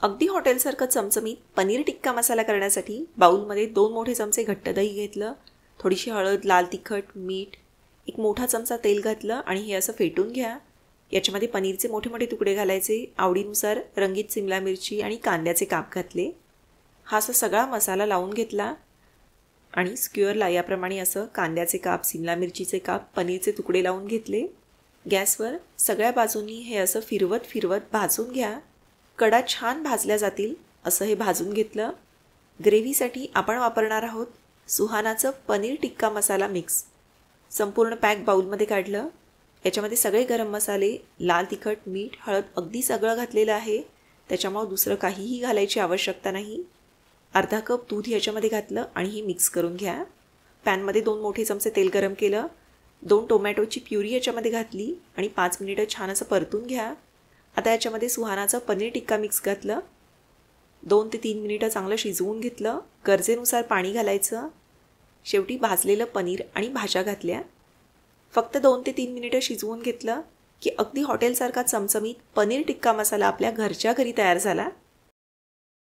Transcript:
अगदी हॉटेलसारखं चमचमीत पनीर टिक्का मसाला करण्यासाठी बाउलमध्ये 2 मोठे चमचे घट्ट दही घेतलं, थोडीशी हळद, लाल तिखट, मीठ, एक मोठा चमचा तेल घातलं आणि हे असं फेटून घ्या. याच्यामध्ये पनीरचे मोठे मोठे तुकडे घालायचे, आवडीनुसार रंगीत सिमला मिरची आणि कांद्याचे काप घातले. हा असा सगळा मसाला लावून घेतला आणि स्क्युअरला याप्रमाणे असं कांद्याचे काप, सिमला मिरचीचे काप, पनीरचे तुकडे लावून घेतले. गॅसवर सगळ्या बाजूंनी हे असं फिरवत फिरवत भाजून घ्या. कडा छान भाजल्या जातील असं हे भाजून घेतलं. ग्रेव्हीसाठी आपण वापरणार आहोत सुहानाचं पनीर टिक्का मसाला मिक्स. संपूर्ण पॅक बाउलमध्ये काढलं. याच्यामध्ये सगळे गरम मसाले, लाल तिखट, मीठ, हळद अगदी सगळं घातलेलं आहे. त्याच्यामुळे दुसरं काहीही घालायची आवश्यकता नाही. अर्धा कप दूध याच्यामध्ये घातलं आणि हे मिक्स करून घ्या. पॅनमध्ये 2 मोठे चमचे तेल गरम केलं. 2 टोमॅटोची प्युरी याच्यामध्ये घातली आणि 5 मिनिटं छान असं परतून घ्या. आता याच्यामध्ये सुहानाचं पनीर टिक्का मिक्स घातलं. 2 ते 3 मिनिटं चांगलं शिजवून घेतलं. गरजेनुसार पाणी घालायचं. शेवटी भाजलेलं पनीर आणि भाज्या घातल्या. फक्त 2 ते 3 मिनिटं शिजवून घेतलं की अगदी हॉटेलसारखा चमचमीत पनीर टिक्का मसाला आपल्या घरच्या घरी तयार झाला.